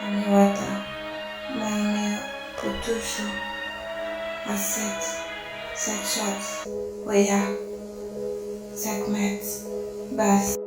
Nyota, maeneo Putushu, Aset, Sakchat, Waya, Sakmet, Bas.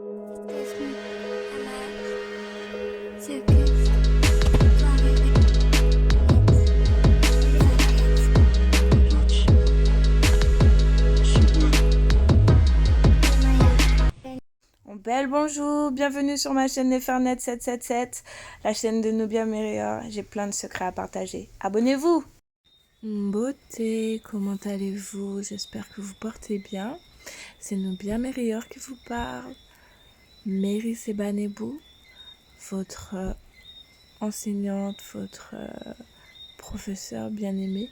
Belle bonjour, bienvenue sur ma chaîne Nefernet 777, la chaîne de Nubia Meria. J'ai plein de secrets à partager. Abonnez-vous. Beauté, comment allez-vous? J'espère que vous portez bien. C'est Nubia Meria qui vous parle. Mary Sebanebou, votre enseignante, votre professeur bien-aimé.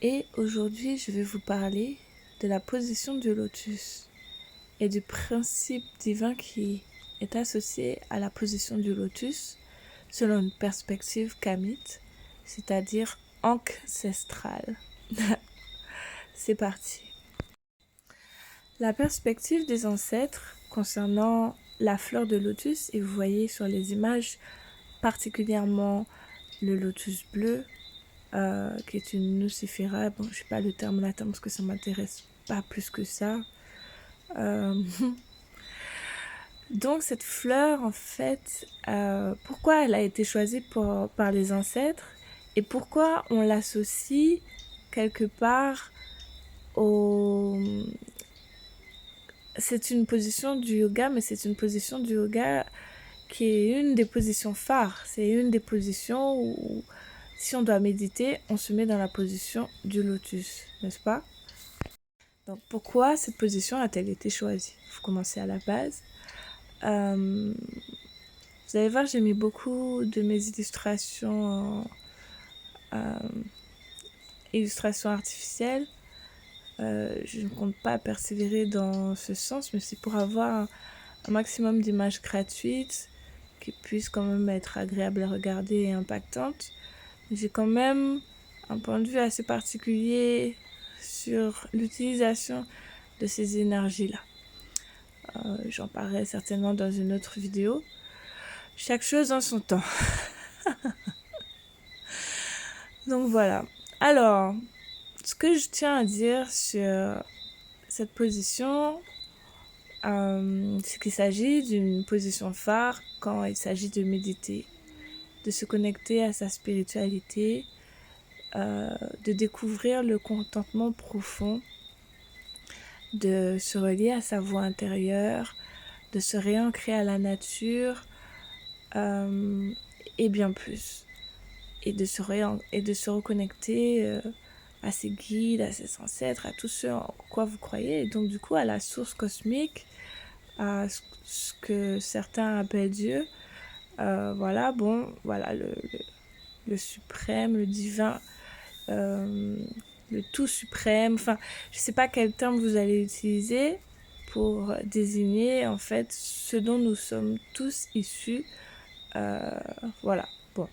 Et aujourd'hui, je vais vous parler de la position du lotus et du principe divin qui est associé à la position du lotus selon une perspective kamite, c'est-à-dire ancestrale. C'est parti. La perspective des ancêtres concernant la fleur de lotus, et vous voyez sur les images particulièrement le lotus bleu, qui est une nucifera. Bon, je sais pas le terme latin parce que ça m'intéresse pas plus que ça. Donc cette fleur, en fait, pourquoi elle a été choisie par les ancêtres et pourquoi on l'associe quelque part au... C'est une position du yoga, mais c'est une position du yoga qui est une des positions phares. C'est une des positions où, si on doit méditer, on se met dans la position du lotus, n'est-ce pas? Donc pourquoi cette position a-t-elle été choisie? Il faut commencer à la base. Vous allez voir, j'ai mis beaucoup de mes illustrations illustrations artificielles. Je ne compte pas persévérer dans ce sens, mais c'est pour avoir un maximum d'images gratuites qui puissent quand même être agréables à regarder et impactantes. J'ai quand même un point de vue assez particulier sur l'utilisation de ces énergies-là. J'en parlerai certainement dans une autre vidéo. Chaque chose en son temps. Donc voilà. Alors, ce que je tiens à dire sur cette position, c'est qu'il s'agit d'une position phare quand il s'agit de méditer, de se connecter à sa spiritualité, de découvrir le contentement profond, de se relier à sa voix intérieure, de se réancrer à la nature et bien plus. Et de se reconnecter à ses guides, à ses ancêtres, à tout ce en quoi vous croyez, et donc du coup à la source cosmique, à ce que certains appellent Dieu. Voilà, bon, voilà, le suprême, le divin, le tout suprême, enfin, je sais pas quel terme vous allez utiliser pour désigner en fait ce dont nous sommes tous issus. Voilà, bon.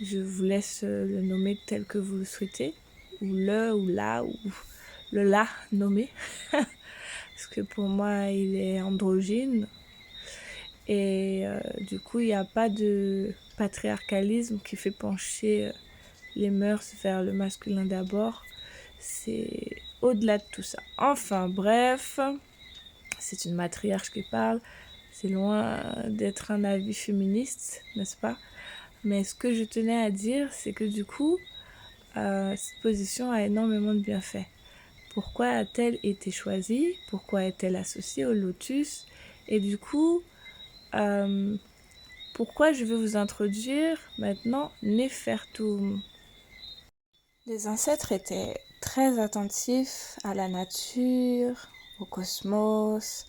Je vous laisse le nommer tel que vous le souhaitez, ou la, ou le la nommé, parce que pour moi il est androgyne, et du coup il n'y a pas de patriarcalisme qui fait pencher les mœurs vers le masculin d'abord, c'est au-delà de tout ça. Enfin bref, c'est une matriarche qui parle, c'est loin d'être un avis féministe, n'est-ce pas? Mais ce que je tenais à dire, c'est que du coup, cette position a énormément de bienfaits. Pourquoi a-t-elle été choisie? Pourquoi est-elle associée au lotus? Et du coup, pourquoi je vais vous introduire maintenant Nefertum? Les ancêtres étaient très attentifs à la nature, au cosmos,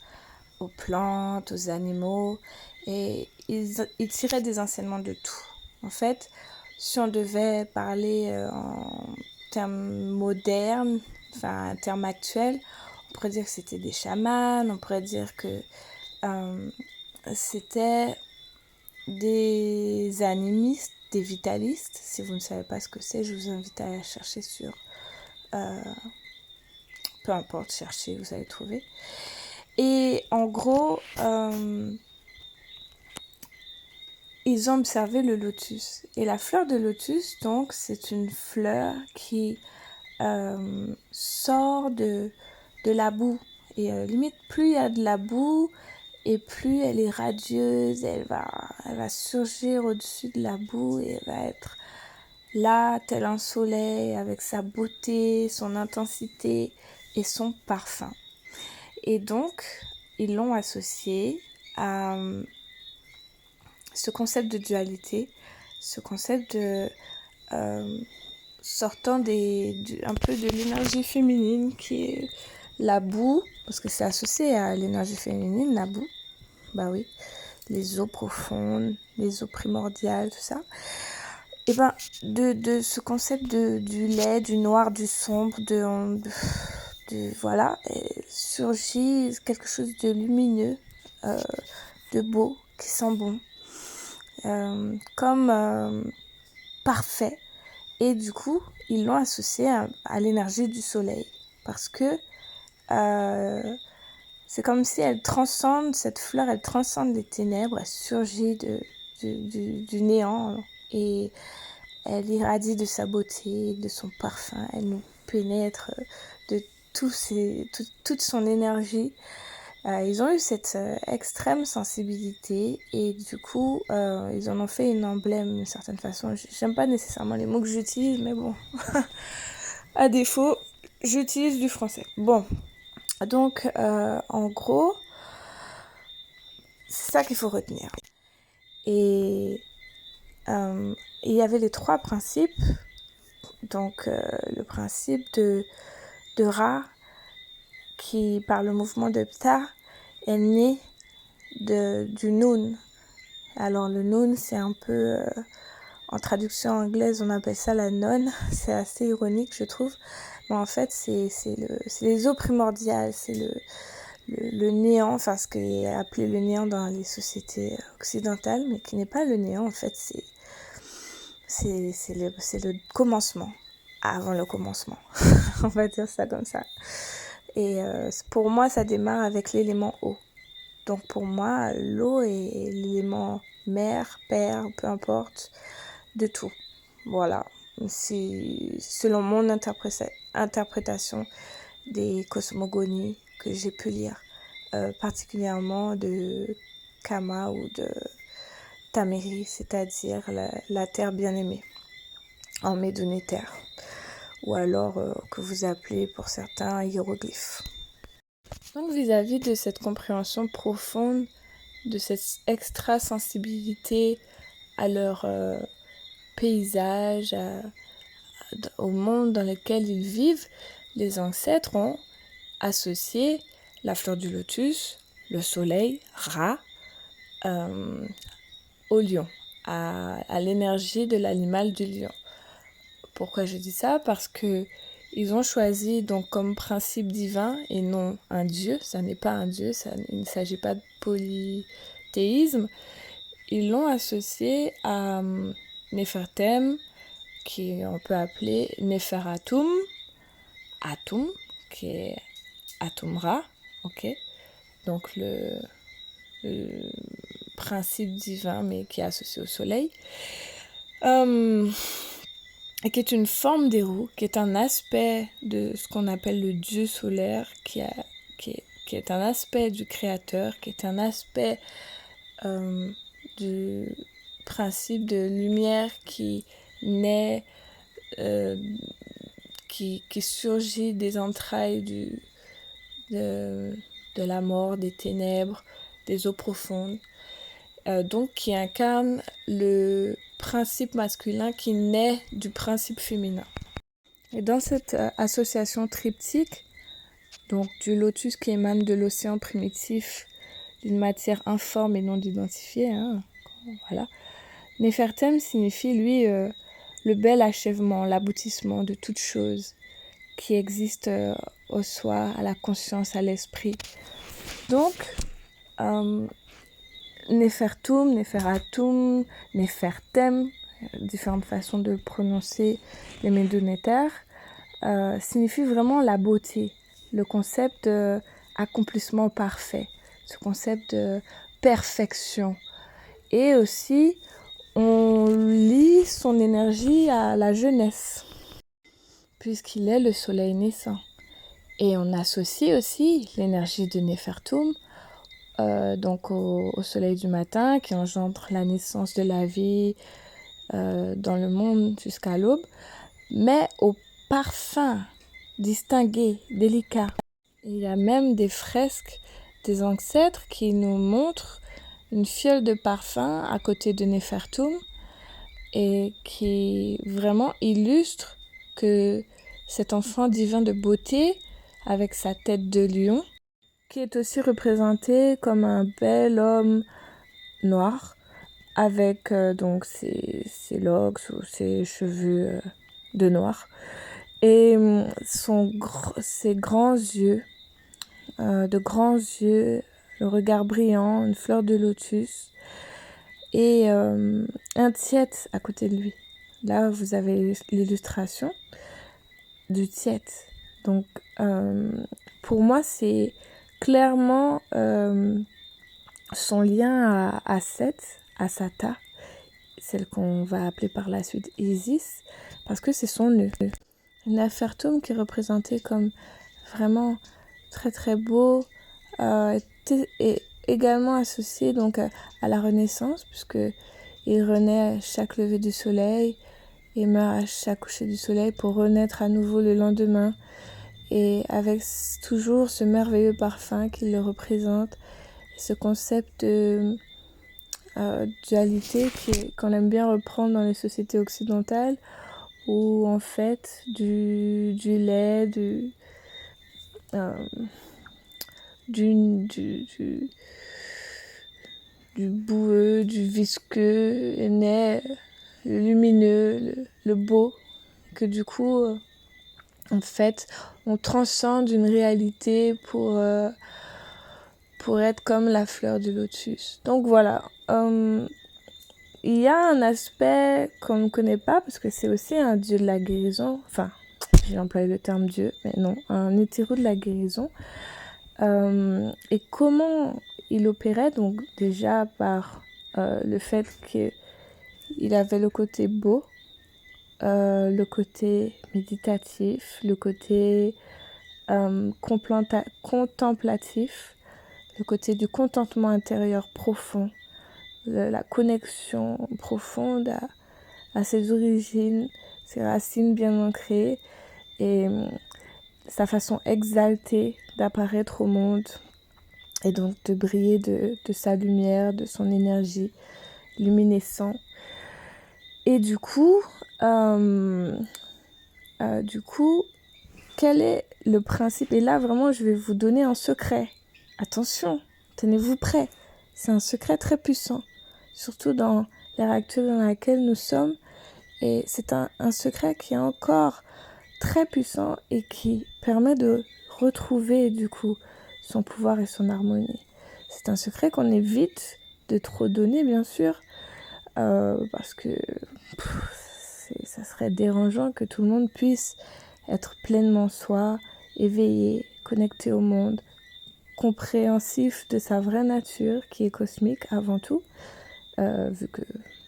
aux plantes, aux animaux, et ils tiraient des enseignements de tout. En fait, si on devait parler en termes modernes, enfin en termes actuels, on pourrait dire que c'était des chamans, on pourrait dire que c'était des animistes, des vitalistes. Si vous ne savez pas ce que c'est, je vous invite à chercher sur... peu importe, cherchez, vous allez trouver. Et en gros, ils ont observé le lotus. Et la fleur de lotus, donc, c'est une fleur qui sort de la boue. Et limite, plus il y a de la boue, et plus elle est radieuse, elle va surgir au-dessus de la boue et elle va être là, tel un soleil, avec sa beauté, son intensité et son parfum. Et donc, ils l'ont associé à ce concept de dualité, ce concept de sortant un peu de l'énergie féminine qui est la boue, parce que c'est associé à l'énergie féminine, la boue, bah oui, les eaux profondes, les eaux primordiales, tout ça. Et ben, de ce concept du lait, du noir, du sombre, voilà, surgit quelque chose de lumineux, de beau, qui sent bon, comme parfait. Et du coup, ils l'ont associé à l'énergie du soleil. Parce que c'est comme si cette fleur, elle transcende les ténèbres, elle surgit du néant et elle irradie de sa beauté, de son parfum, elle nous pénètre de toute son énergie. Ils ont eu cette extrême sensibilité et du coup, ils en ont fait une emblème d'une certaine façon. J'aime pas nécessairement les mots que j'utilise, mais bon, à défaut, j'utilise du français. Bon, donc en gros, c'est ça qu'il faut retenir. Et il y avait les 3 principes. Donc le principe de Ra, qui par le mouvement de Ptah est né du Noun. Alors le Noun, c'est un peu, en traduction anglaise, on appelle ça la nonne. C'est assez ironique, je trouve. Mais en fait, c'est les eaux primordiales, c'est le néant, enfin ce qui est appelé le néant dans les sociétés occidentales, mais qui n'est pas le néant, en fait, c'est le commencement, avant le commencement, on va dire ça comme ça. Et pour moi, ça démarre avec l'élément eau. Donc pour moi, l'eau est l'élément mère, père, peu importe, de tout. Voilà, c'est selon mon interprétation des cosmogonies que j'ai pu lire, particulièrement de Kama ou de Tameri, c'est-à-dire la terre bien-aimée, en médonétaire, ou alors que vous appelez pour certains hiéroglyphes. Donc vis-à-vis de cette compréhension profonde, de cette extra-sensibilité à leur paysage, au monde dans lequel ils vivent, les ancêtres ont associé la fleur du lotus, le soleil, Ra, au lion, à l'énergie de l'animal du lion. Pourquoi je dis ça? Parce que ils ont choisi donc comme principe divin et non un dieu, ça n'est pas un dieu, il ne s'agit pas de polythéisme, ils l'ont associé à Nefertem, qui on peut appeler Neferatum, Atum, qui est Atumra, ok, donc le principe divin mais qui est associé au soleil, et qui est une forme d'Héru, qui est un aspect de ce qu'on appelle le dieu solaire, qui est un aspect du créateur, qui est un aspect du principe de lumière qui naît, qui surgit des entrailles de la mort, des ténèbres, des eaux profondes, donc qui incarne le principe masculin qui naît du principe féminin. Et dans cette association triptyque, donc du lotus qui émane de l'océan primitif, d'une matière informe et non identifiée, voilà. Nefertem signifie, lui, le bel achèvement, l'aboutissement de toute chose qui existe au soi, à la conscience, à l'esprit. Donc, Nefertum, Neferatum, Nefertem, différentes façons de prononcer les médonétaires, signifie vraiment la beauté, le concept d'accomplissement parfait, ce concept de perfection. Et aussi, lie son énergie à la jeunesse, puisqu'il est le soleil naissant. Et on associe aussi l'énergie de Néfertum donc au soleil du matin qui engendre la naissance de la vie dans le monde jusqu'à l'aube, mais au parfum distingué, délicat. Il y a même des fresques des ancêtres qui nous montrent une fiole de parfum à côté de Néfertum et qui vraiment illustre que cet enfant divin de beauté avec sa tête de lion, qui est aussi représenté comme un bel homme noir avec donc ses locks ou ses cheveux de noir et ses grands yeux, de grands yeux, le regard brillant, une fleur de lotus et un tiet à côté de lui. Là, vous avez l'illustration du tiet. Donc, pour moi, c'est clairement son lien à Seth, à Sata, celle qu'on va appeler par la suite Isis, parce que c'est son nœud. Néfertum qui est représenté comme vraiment très très beau, est également associé donc à la Renaissance, puisque il renaît à chaque lever du soleil et meurt à chaque coucher du soleil pour renaître à nouveau le lendemain, et avec toujours ce merveilleux parfum qui le représente, et ce concept de dualité qu'on aime bien reprendre dans les sociétés occidentales, où en fait du lait, du boueux, du visqueux naît le lumineux, le beau, que du coup en fait on transcende une réalité pour être comme la fleur du lotus. Donc voilà, il y a un aspect qu'on ne connaît pas parce que c'est aussi un dieu de la guérison, enfin j'ai employé le terme dieu, mais non, un hétéro de la guérison. Et comment il opérait, donc déjà par le fait qu'il avait le côté beau, le côté méditatif, le côté contemplatif, le côté du contentement intérieur profond, la connexion profonde à ses origines, ses racines bien ancrées et sa façon exaltée d'apparaître au monde et donc de briller de sa lumière, de son énergie luminescent. Et du coup, quel est le principe? Et là, vraiment, je vais vous donner un secret. Attention, tenez-vous prêts. C'est un secret très puissant, surtout dans l'ère actuelle dans laquelle nous sommes. Et c'est un secret qui est encore très puissant et qui permet de retrouver du coup son pouvoir et son harmonie. C'est un secret qu'on évite de trop donner, bien sûr, parce que ça serait dérangeant que tout le monde puisse être pleinement soi, éveillé, connecté au monde, compréhensif de sa vraie nature qui est cosmique avant tout, vu que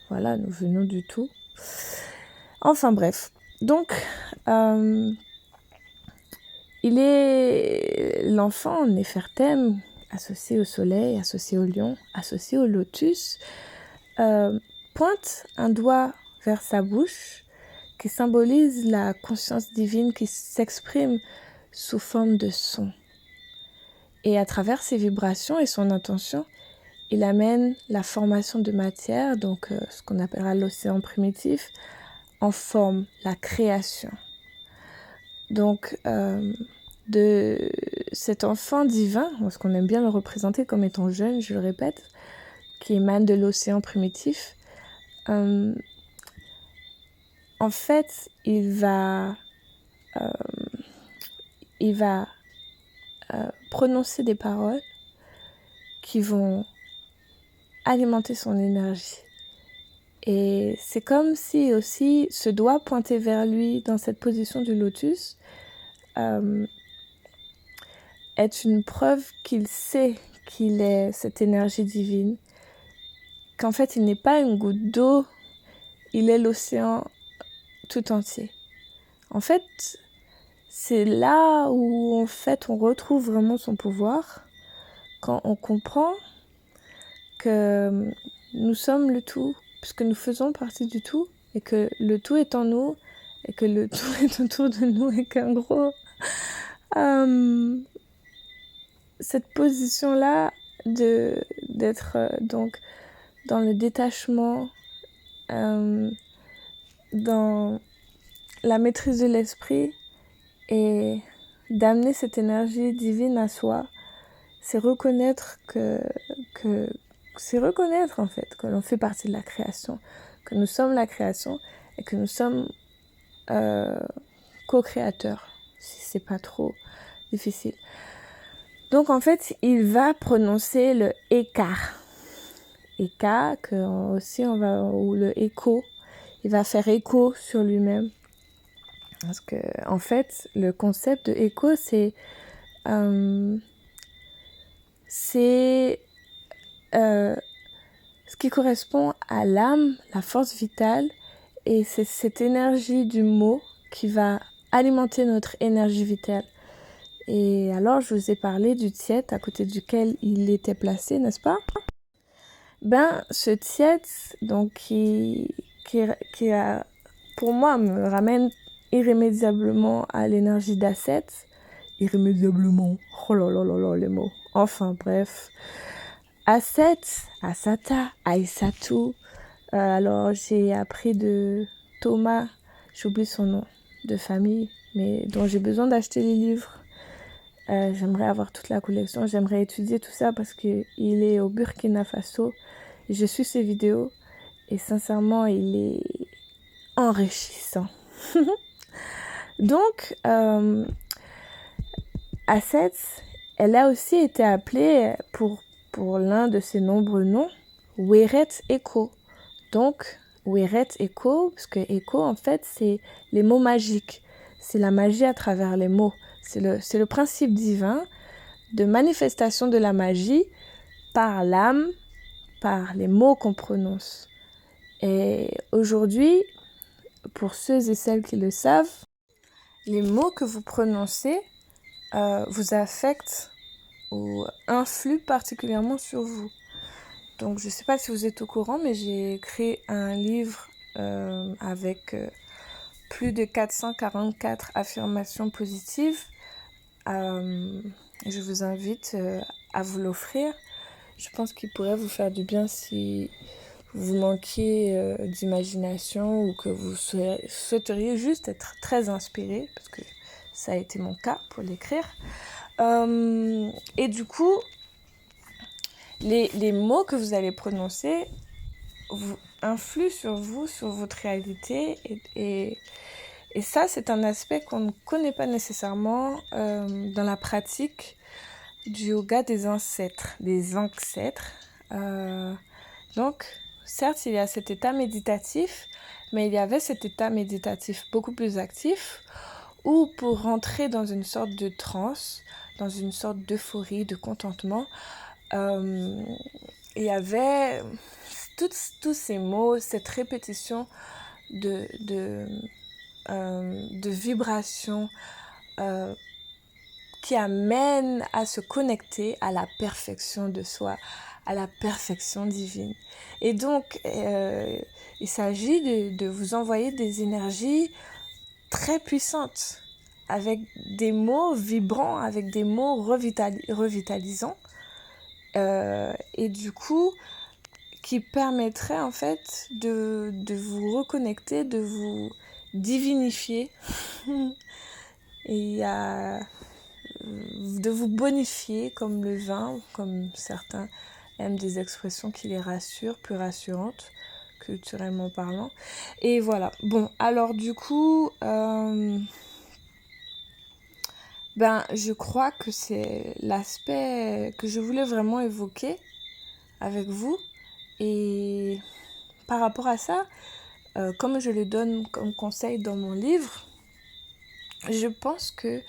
voilà, nous venons du tout. Enfin bref, donc il est l'enfant Néfertem, associé au soleil, associé au lion, associé au lotus, pointe un doigt vers sa bouche qui symbolise la conscience divine qui s'exprime sous forme de son. Et à travers ses vibrations et son intention, il amène la formation de matière, donc ce qu'on appellera l'océan primitif, en forme, la création. Donc, de cet enfant divin, parce qu'on aime bien le représenter comme étant jeune, je le répète, qui émane de l'océan primitif, en fait, il va prononcer des paroles qui vont alimenter son énergie. Et c'est comme si aussi ce doigt pointé vers lui dans cette position du lotus est une preuve qu'il sait qu'il est cette énergie divine, qu'en fait il n'est pas une goutte d'eau il est l'océan tout entier. En fait, c'est là où en fait on retrouve vraiment son pouvoir quand on comprend que nous sommes le tout, puisque nous faisons partie du tout, et que le tout est en nous, et que le tout est autour de nous, et qu'en gros, cette position-là d'être donc dans le détachement, dans la maîtrise de l'esprit et d'amener cette énergie divine à soi, c'est reconnaître c'est reconnaître en fait que l'on fait partie de la création, que nous sommes la création et que nous sommes co-créateurs, si c'est pas trop difficile. Donc en fait, il va prononcer le écart. Eka, que aussi ou le écho, il va faire écho sur lui-même. Parce que en fait, le concept de écho, c'est ce qui correspond à l'âme, la force vitale, et c'est cette énergie du mot qui va alimenter notre énergie vitale. Et alors, je vous ai parlé du tiet à côté duquel il était placé, n'est-ce pas? Ben, ce tiet, donc, qui a, pour moi, me ramène irrémédiablement à l'énergie d'Asset. Irrémédiablement. Oh là là là là, les mots. Enfin, bref. Asset, Asata, Aïssatou. Alors, j'ai appris de Thomas, j'oublie son nom de famille, mais dont j'ai besoin d'acheter les livres. J'aimerais avoir toute la collection, j'aimerais étudier tout ça parce qu'il est au Burkina Faso. Je suis ses vidéos et sincèrement, il est enrichissant. Donc, Asset, elle a aussi été appelée pour l'un de ses nombreux noms, Weret Echo. Donc, Weret Echo, parce que Echo, en fait, c'est les mots magiques. C'est la magie à travers les mots. C'est le principe divin de manifestation de la magie par l'âme, par les mots qu'on prononce. Et aujourd'hui, pour ceux et celles qui le savent, les mots que vous prononcez vous affectent ou influent particulièrement sur vous. Donc, je ne sais pas si vous êtes au courant, mais j'ai écrit un livre avec plus de 444 affirmations positives. Je vous invite à vous l'offrir. Je pense qu'il pourrait vous faire du bien si vous manquiez d'imagination ou que vous souhaiteriez juste être très inspiré, parce que ça a été mon cas pour l'écrire. Et du coup, les mots que vous allez prononcer influent sur vous, sur votre réalité. Et ça, c'est un aspect qu'on ne connaît pas nécessairement dans la pratique du yoga des ancêtres. Donc, certes, il y a cet état méditatif, mais il y avait cet état méditatif beaucoup plus actif où pour rentrer dans une sorte de transe, dans une sorte d'euphorie, de contentement, il y avait tous ces mots, cette répétition de vibrations qui amène à se connecter à la perfection de soi, à la perfection divine. Et donc, il s'agit de vous envoyer des énergies très puissantes, avec des mots vibrants, avec des mots revitalisants, et du coup, qui permettraient en fait de vous reconnecter, de vous divinifier, et de vous bonifier comme le vin, comme certains aiment des expressions qui les rassurent, plus rassurantes, culturellement parlant. Et voilà. Bon, alors du coup, je crois que c'est l'aspect que je voulais vraiment évoquer avec vous. Et par rapport à ça, comme je le donne comme conseil dans mon livre, je pense que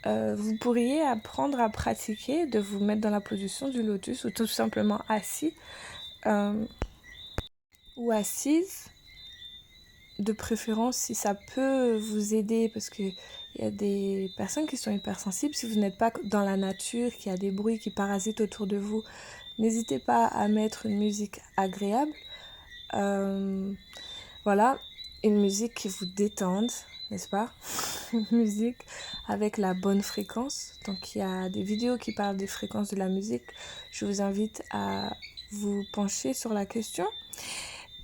vous pourriez apprendre à pratiquer, de vous mettre dans la position du lotus ou tout simplement assis ou assise de préférence, si ça peut vous aider, parce que il y a des personnes qui sont hypersensibles, si vous n'êtes pas dans la nature, qu'il y a des bruits qui parasitent autour de vous, n'hésitez pas à mettre une musique agréable. Voilà, une musique qui vous détende, n'est-ce pas? Une musique avec la bonne fréquence. Donc il y a des vidéos qui parlent des fréquences de la musique. Je vous invite à vous pencher sur la question.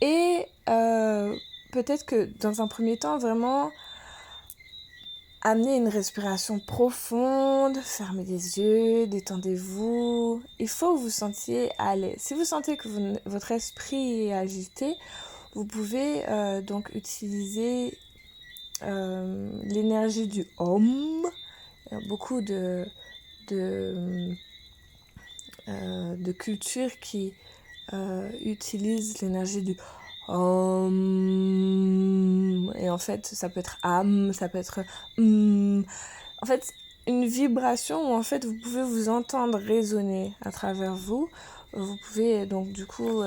Et peut-être que dans un premier temps, vraiment amener une respiration profonde, fermez les yeux, détendez-vous. Il faut que vous sentiez à l'aise. Si vous sentez que votre esprit est agité, vous pouvez donc utiliser l'énergie du Om. Il y a beaucoup de cultures qui utilisent l'énergie du Om. Et en fait, ça peut être Am, ça peut être En fait, une vibration où en fait vous pouvez vous entendre résonner à travers vous. Vous pouvez donc du coup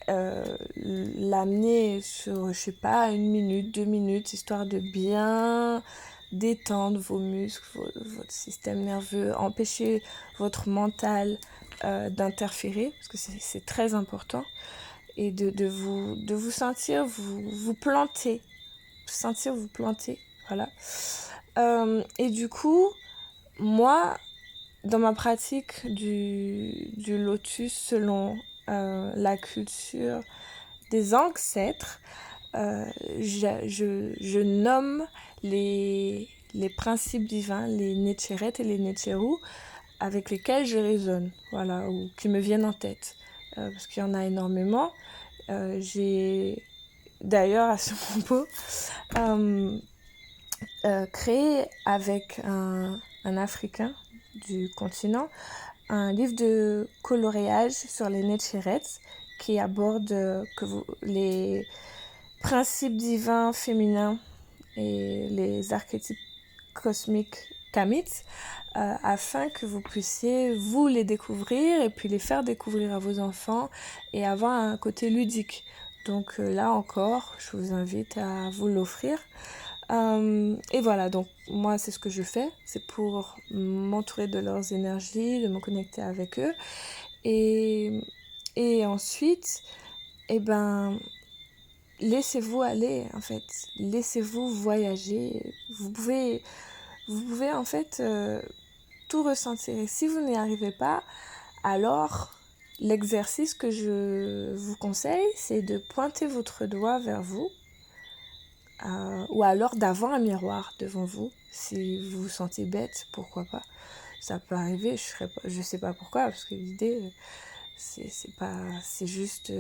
l'amener sur, je sais pas, 1 minute, 2 minutes, histoire de bien détendre vos muscles, votre système nerveux, empêcher votre mental d'interférer, parce que c'est très important, et de vous sentir vous planter, voilà. Et du coup, moi, dans ma pratique du lotus selon la culture des ancêtres, je nomme les principes divins, les Necheret et les Necheru, avec lesquels je résonne, voilà, ou qui me viennent en tête, parce qu'il y en a énormément. J'ai d'ailleurs à ce propos créé avec un Africain du continent un livre de coloriage sur les Necheret qui aborde les principes divins féminins et les archétypes cosmiques kamites, afin que vous puissiez vous les découvrir et puis les faire découvrir à vos enfants et avoir un côté ludique. Donc là encore, je vous invite à vous l'offrir. Et voilà, donc moi c'est ce que je fais, c'est pour m'entourer de leurs énergies, de me connecter avec eux. Et ensuite, eh ben, laissez-vous aller en fait, laissez-vous voyager. Vous pouvez en fait tout ressentir. Et si vous n'y arrivez pas, alors l'exercice que je vous conseille, c'est de pointer votre doigt vers vous. Ou alors d'avoir un miroir devant vous. Si vous vous sentez bête, pourquoi pas. Ça peut arriver, je sais pas pourquoi, parce que l'idée, c'est juste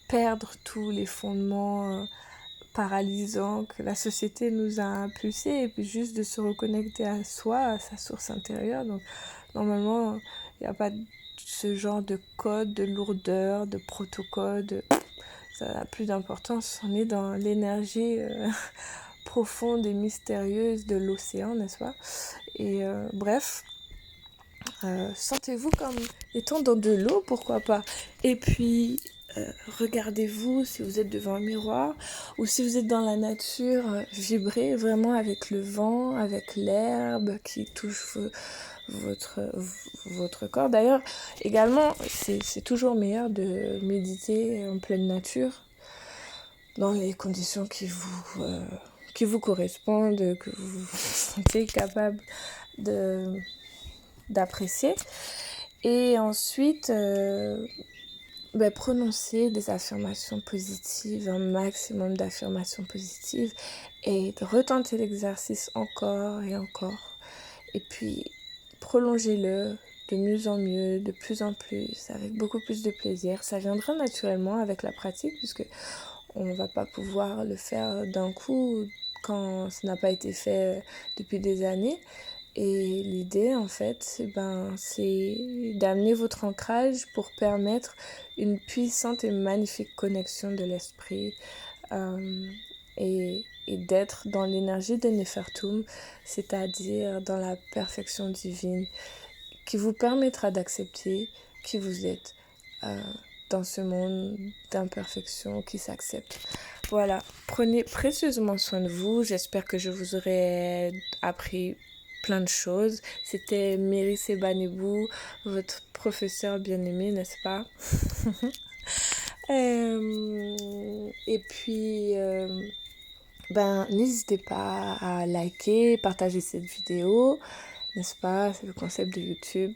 perdre tous les fondements paralysants que la société nous a impulsés, et puis juste de se reconnecter à soi, à sa source intérieure. Donc normalement, il n'y a pas ce genre de code, de lourdeur, de protocole, ça n'a plus d'importance. On est dans l'énergie profonde et mystérieuse de l'océan, n'est-ce pas? Et bref, sentez-vous comme étant dans de l'eau, pourquoi pas. Et puis, regardez-vous si vous êtes devant un miroir ou si vous êtes dans la nature, vibrez vraiment avec le vent, avec l'herbe qui touche votre corps. D'ailleurs, également, c'est toujours meilleur de méditer en pleine nature, dans les conditions qui vous correspondent, que vous vous sentez capable d'apprécier. Et ensuite, prononcer des affirmations positives, un maximum d'affirmations positives, et de retenter l'exercice encore et encore. Et puis, prolongez-le de mieux en mieux, de plus en plus, avec beaucoup plus de plaisir. Ça viendra naturellement avec la pratique, puisque on ne va pas pouvoir le faire d'un coup quand ça n'a pas été fait depuis des années. Et l'idée, en fait, c'est d'amener votre ancrage pour permettre une puissante et magnifique connexion de l'esprit, et d'être dans l'énergie de Nefertum, c'est-à-dire dans la perfection divine qui vous permettra d'accepter qui vous êtes dans ce monde d'imperfection qui s'accepte. Voilà, prenez précieusement soin de vous. J'espère que je vous aurai appris plein de choses. C'était Mary Sebanebou, votre professeur bien-aimé, n'est-ce pas? Et puis, n'hésitez pas à liker, partager cette vidéo, n'est-ce pas? C'est le concept de YouTube.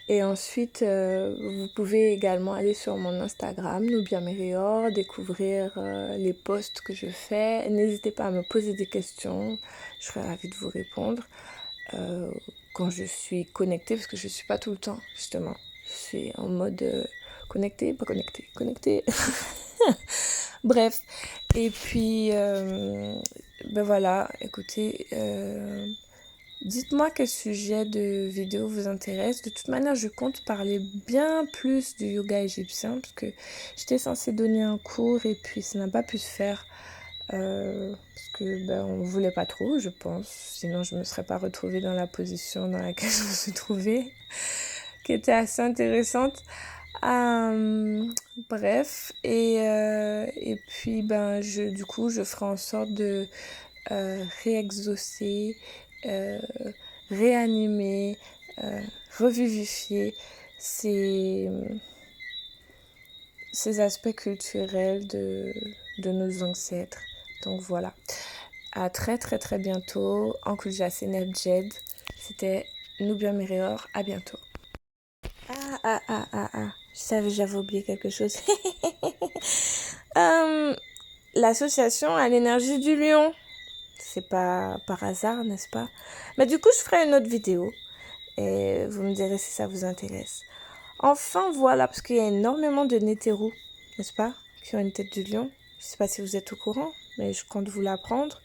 Et ensuite, vous pouvez également aller sur mon Instagram, Nubia Merior, découvrir les posts que je fais. N'hésitez pas à me poser des questions, je serai ravie de vous répondre quand je suis connectée, parce que je ne suis pas tout le temps, justement. Je suis en mode connecté, pas connecté, connecté. Bref, et puis, voilà, écoutez, dites-moi quel sujet de vidéo vous intéresse. De toute manière, je compte parler bien plus du yoga égyptien, parce que j'étais censée donner un cours, et puis ça n'a pas pu se faire, parce que on ne voulait pas trop, je pense. Sinon, je ne me serais pas retrouvée dans la position dans laquelle je me suis trouvée, qui était assez intéressante. Bref, et puis du coup je ferai en sorte de réexaucer, réanimer, revivifier ces aspects culturels de nos ancêtres. Donc voilà, à très très très bientôt. Uncle Jassé Jed, c'était Nubia Merior, à bientôt. Je savais, j'avais oublié quelque chose. L'association à l'énergie du lion. C'est pas par hasard, n'est-ce pas? Mais du coup, je ferai une autre vidéo. Et vous me direz si ça vous intéresse. Enfin, voilà, parce qu'il y a énormément de Nétérou, n'est-ce pas? Qui ont une tête du lion. Je sais pas si vous êtes au courant, mais je compte vous l'apprendre.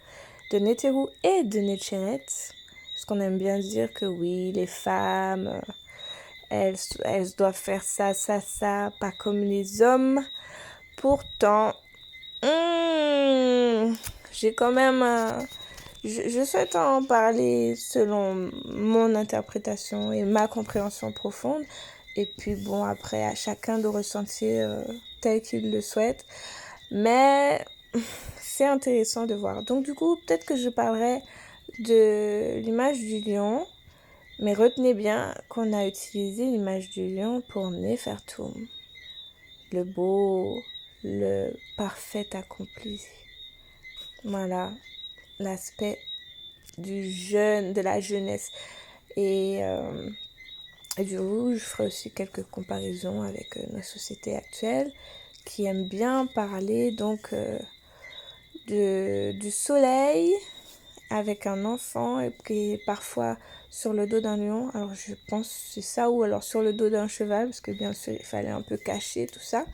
De Nétérou et de Nétchéret. Parce qu'on aime bien dire que oui, les femmes... elles doivent faire ça, ça, ça, pas comme les hommes. Pourtant, j'ai quand même... je souhaite en parler selon mon interprétation et ma compréhension profonde. Et puis bon, après, à chacun de ressentir tel qu'il le souhaite. Mais c'est intéressant de voir. Donc du coup, peut-être que je parlerai de l'image du lion. Mais retenez bien qu'on a utilisé l'image du lion pour Nefertum, le beau, le parfait accompli. Voilà, l'aspect de la jeunesse. Et du coup, je ferai aussi quelques comparaisons avec nos sociétés actuelles qui aiment bien parler donc du soleil avec un enfant et qui parfois sur le dos d'un lion. Alors je pense que c'est ça, ou alors sur le dos d'un cheval, parce que bien sûr il fallait un peu cacher tout ça.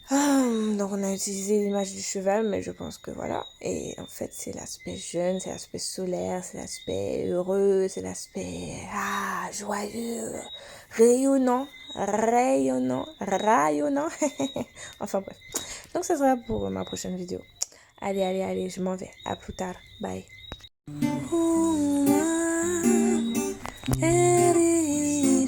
Donc on a utilisé l'image du cheval, mais je pense que voilà. Et en fait c'est l'aspect jeune, c'est l'aspect solaire, c'est l'aspect heureux, c'est l'aspect joyeux, rayonnant. Enfin bref. Donc ça sera pour ma prochaine vidéo. Allez, je m'en vais. À plus tard. Bye. Eres